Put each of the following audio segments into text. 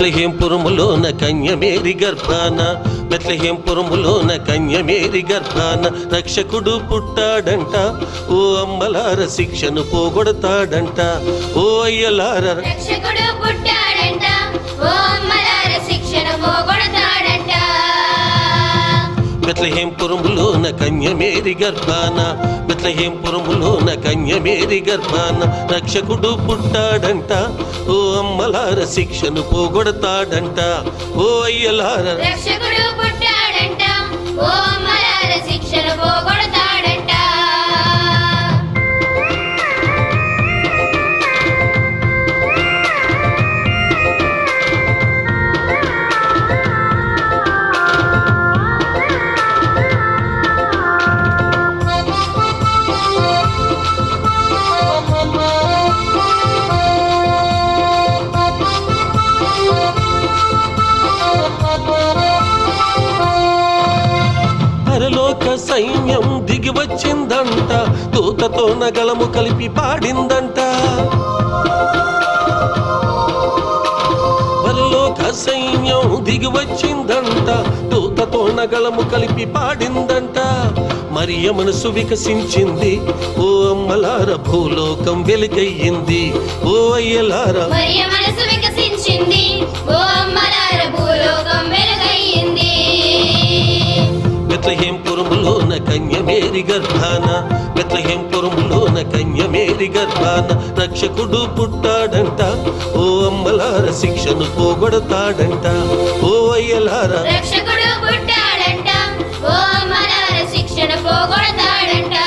బెత్లెహేంపురములోన కన్య Mary గర్భాన బెత్లెహేంపురములోన కన్య Mary గర్భాన రక్షకుడు పుట్టాడంట ఓ అమ్మలార శిక్షను పోగొడతాడంట ఓ అయ్యలార రక్షకుడు పుట్టాడంట ఓ అమ్మలార శిక్షను పోగొడతాడంట బెత్లెహేంపురములోన కన్య మేరీ గర్భాన బెత్లెహేంపురములోన కన్య మేరీ గర్భాన రక్షకుడు పుట్టాడంట ఓ అమ్మలార శిక్షను పోగొడతాడంట ఓ అయ్యలార రక్షకుడు పుట్టాడంట ఓ అమ్మలార శిక్షను పోగొడతాడంట పరలోక సైన్యం దిగి వచ్చిందంట దూతతో నగలము కలిపి పాడిందంట పరలోక సైన్యం దిగి వచ్చిందంట దూతతో నగలము కలిపి పాడిందంట మరియ మనసు వికసించింది ఓ అమ్మలార భూలోకం వెలుగయ్యింది ఓ అయ్యలార మరియ మనసు వికసించింది ఓ అమ్మలార భూలోకం వెలుగయ్యింది బెత్లెహేంపురములోన కన్య మేరీ గర్భాన బెత్లెహేంపురములోన కన్య మేరీ గర్భాన రక్షకుడు పుట్టాడంట ఓ అమ్మలార శిక్షను పోగొడతాడంట ఓ అయ్యలార రక్షకుడు పుట్టాడంట ఓ అమ్మలార శిక్షను పోగొడతాడంట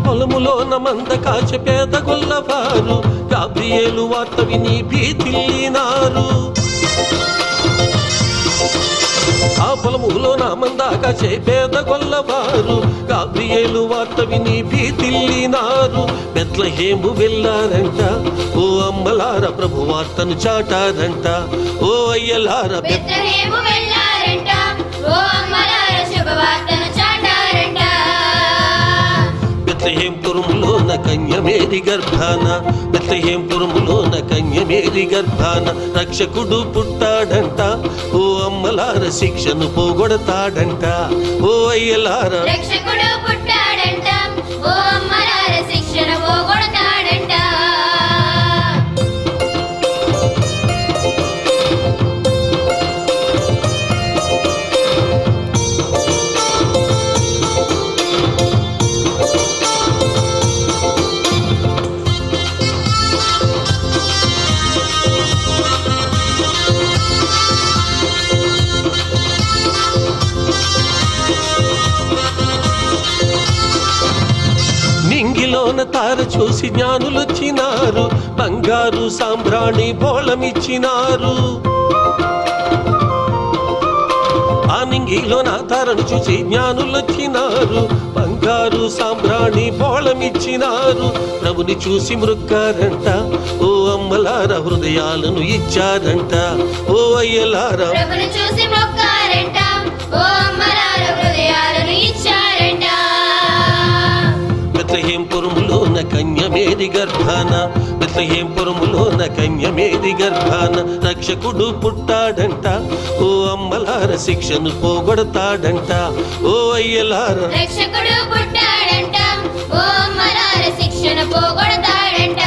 పొలములోన మంద కాచె పేద గొల్లవారు గాబ్రియేలు వార్త విని భీతిల్లినారు ఆ పొలములోన మంద కాచె పేద గొల్లవారు గాబ్రియేలు వార్త విని భీతిల్లినారు బెత్లెహేము వెళ్ళారంట ఓ అమ్మలార ప్రభు వార్తను చాటారంట ఓ అయ్యలార బెత్లెహేము వెళ్ళారంట ఓ అమ్మలార శుభవార్తను చాటారంట బెత్లెహేంపురములోన కన్య మేరీ గర్భాన బెత్లెహేంపురములోన కన్య మేరీ గర్భాన రక్షకుడు పుట్టాడంట ఓ అమ్మలార శిక్షను పోగొడతాడంట ఓ అయ్యలార రక్షకుడు పుట్టాడంట ఓ అమ్మలార శిక్షను పోగొడతాడంట నింగిలోన తార చూసి జ్ఞానులొచ్చినారు బంగారు సాంబ్రాణి బోళమిచ్చినారు ఆ నింగిలోన తారను చూసి జ్ఞానులొచ్చినారు బంగారు సాంబ్రాణి బోళమిచ్చినారు ప్రభుని చూసి మృక్కారంట ఓ అమ్మలార హృదయాలను ఇచ్చారంట ఓ అయ్యలార ప్రభుని చూసి మొక్కారంట ఓ అమ్మలార హృదయాలను ఇచ్చారంట బెత్లెహేంపురములోన కన్య మేరీ గర్భాన బెత్లెహేంపురములోన కన్య మేరీ గర్భాన రక్షకుడు పుట్టాడంట ఓ అమ్మలార శిక్షను పోగొడతాడంట ఓ అయ్యలార రక్షకుడు పుట్టాడంట ఓ అమ్మలార శిక్షను పోగొడతాడంట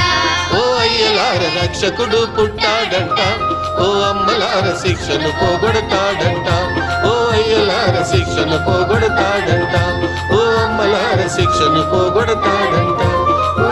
ఓ అయ్యలార రక్షకుడు పుట్టాడంట ఓ అమ్మలార శిక్షను పోగొడతాడంట ఓ అయ్యలార శిక్షను పోగొడతాడంట ఓ అమ్మలార శిక్షను పోగొడతాడంట ఓ